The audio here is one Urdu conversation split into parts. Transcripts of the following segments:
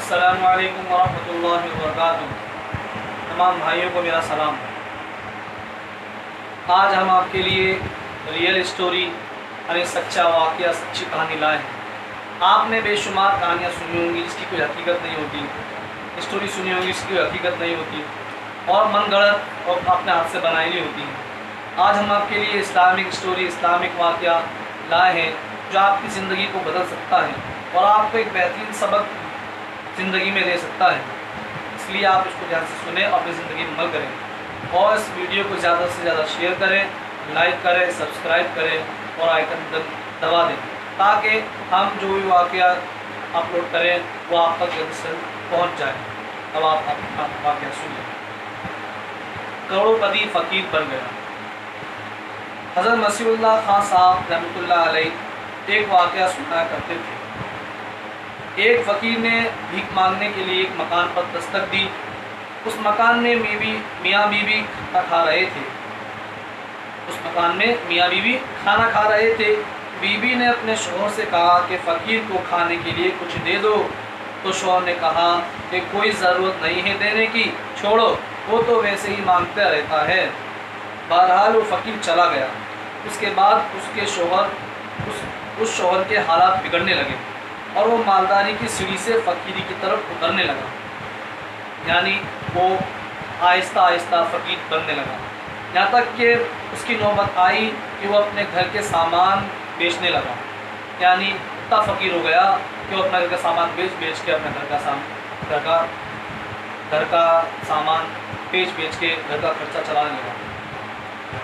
السلام علیکم ورحمۃ اللہ وبرکاتہ۔ تمام بھائیوں کو میرا سلام۔ آج ہم آپ کے لیے ریئل اسٹوری یعنی سچا واقعہ، سچی کہانی لائے ہیں۔ آپ نے بے شمار کہانیاں سنی ہوں گی جس کی کوئی حقیقت نہیں ہوتی، اسٹوری سنی ہوگی جس کی کوئی حقیقت نہیں ہوتی اور من گھڑت اور اپنے ہاتھ سے بنائی نہیں ہوتی ہیں۔ آج ہم آپ کے لیے اسلامک اسٹوری، اسلامک واقعہ لائے ہیں جو آپ کی زندگی کو بدل سکتا ہے اور آپ کو ایک بہترین سبق زندگی میں دے سکتا ہے۔ اس لیے آپ اس کو دھیان سے سنیں اور اپنی زندگی میں عمل کریں اور اس ویڈیو کو زیادہ سے زیادہ شیئر کریں، لائک کریں، سبسکرائب کریں اور آئیکن دبا دیں تاکہ ہم جو بھی واقعہ اپلوڈ کریں وہ آپ تک جلد سے پہنچ جائے۔ اب آپ واقعہ سنیں۔ کروڑ پتی فقیر بن گیا۔ حضرت مسیح اللہ خان صاحب رحمۃ اللہ علیہ ایک واقعہ سنایا کرتے تھے۔ ایک فقیر نے بھیک مانگنے کے لیے ایک مکان پر دستک دی۔ اس مکان میں میاں بیوی کھانا کھا رہے تھے۔ کھانا کھا رہے تھے۔ بیوی نے اپنے شوہر سے کہا کہ فقیر کو کھانے کے لیے کچھ دے دو، تو شوہر نے کہا کہ کوئی ضرورت نہیں ہے دینے کی، چھوڑو، وہ تو ویسے ہی مانگتا رہتا ہے۔ بہرحال وہ فقیر چلا گیا۔ اس کے بعد اس شوہر کے حالات بگڑنے لگے اور وہ مالداری کی سیڑھی سے فقیری کی طرف اترنے لگا، یعنی وہ آہستہ آہستہ فقیر بننے لگا، یہاں تک کہ اس کی نوبت آئی کہ وہ اپنے گھر کے سامان بیچنے لگا، یعنی اتنا فقیر ہو گیا کہ وہ اپنا گھر کا سامان بیچ کے اپنے گھر کا سامان بیچ کے گھر کا خرچہ چلانے لگا۔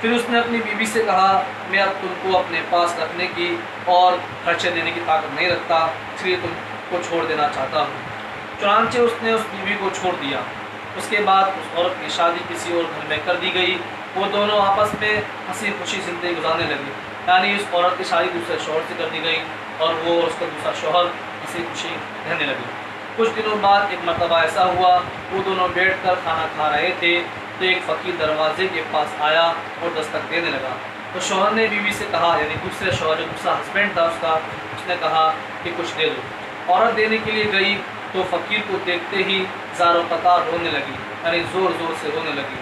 پھر اس نے اپنی بیوی سے کہا میں اب تم کو اپنے پاس رکھنے کی اور خرچے دینے کی طاقت نہیں رکھتا، اس لیے تم کو چھوڑ دینا چاہتا ہوں۔ چنانچہ اس نے اس بیوی کو چھوڑ دیا۔ اس کے بعد اس عورت کی شادی کسی اور گھر میں کر دی گئی۔ وہ دونوں آپس میں ہنسی خوشی زندگی گزارنے لگے، یعنی اس عورت کی شادی دوسرے شوہر سے کر دی گئی اور وہ اور اس کا دوسرا شوہر ہنسی خوشی رہنے لگے۔ کچھ دنوں بعد ایک مرتبہ ایسا ہوا، وہ دونوں بیٹھ کر کھانا کھا رہے تھے تو ایک فقیر دروازے کے پاس آیا اور دستک دینے لگا۔ تو شوہر نے بیوی سے کہا، یعنی دوسرے شوہر جو دوسرا ہسبینڈ تھا اس نے کہا کہ کچھ دے دو۔ عورت دینے کے لیے گئی تو فقیر کو دیکھتے ہی زار و قطار رونے لگی، یعنی زور زور سے رونے لگی۔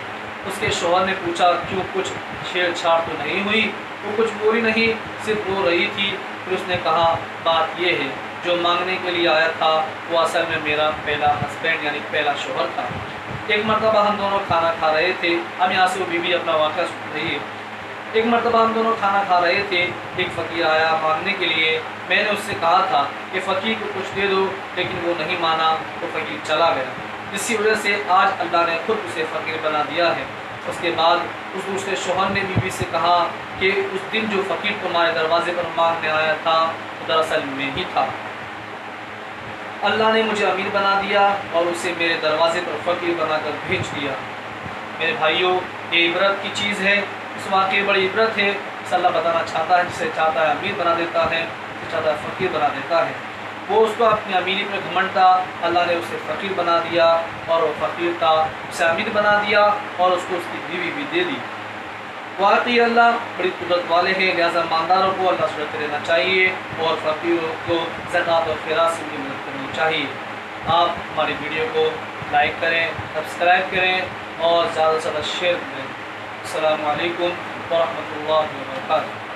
اس کے شوہر نے پوچھا کیوں، کچھ چھیڑ چھاڑ تو نہیں ہوئی؟ وہ کچھ بولی نہیں، صرف رو رہی تھی۔ پھر اس نے کہا بات یہ ہے جو مانگنے کے لیے آیا تھا وہ اصل میں میرا پہلا ہسبینڈ یعنی پہلا شوہر تھا۔ ایک مرتبہ ہم دونوں کھانا کھا رہے تھے، اب یہاں سے وہ بیوی اپنا واقعہ سن رہی ہے۔ ایک مرتبہ ہم دونوں کھانا کھا رہے تھے، ایک فقیر آیا مانگنے کے لیے۔ میں نے اس سے کہا تھا کہ فقیر کو کچھ دے دو، لیکن وہ نہیں مانا تو فقیر چلا گیا، جس کی وجہ سے آج اللہ نے خود اسے فقیر بنا دیا ہے۔ اس کے بعد اس دوسرے شوہر نے بیوی سے کہا کہ اس دن جو فقیر تمہارے دروازے پر مانگنے آیا تھا وہ دراصل میں ہی تھا۔ اللہ نے مجھے امیر بنا دیا اور اسے میرے دروازے پر فقیر بنا کر بھیج دیا۔ میرے بھائیوں، یہ عبرت کی چیز ہے، اس واقعے بڑی عبرت ہے۔ اس اللہ بتانا چاہتا ہے، جسے چاہتا ہے امیر بنا دیتا ہے، جسے چاہتا ہے فقیر بنا دیتا ہے۔ وہ اس کو اپنی امیری میں گھمنڈ تھا، اللہ نے اسے فقیر بنا دیا، اور وہ فقیر تھا اسے امیر بنا دیا اور اس کو اس کی بیوی بھی دے دی۔ واقعی اللہ بڑی قدرت والے ہیں، لہٰذا مالداروں کو اللہ سے ڈرتے رہنا چاہیے اور فقیروں کو زکوٰۃ اور خیرات سے بھی مدد کرنی چاہیے۔ آپ ہماری ویڈیو کو لائک کریں، سبسکرائب کریں اور زیادہ سے زیادہ شیئر کریں۔ السلام علیکم ورحمۃ اللہ وبرکاتہ۔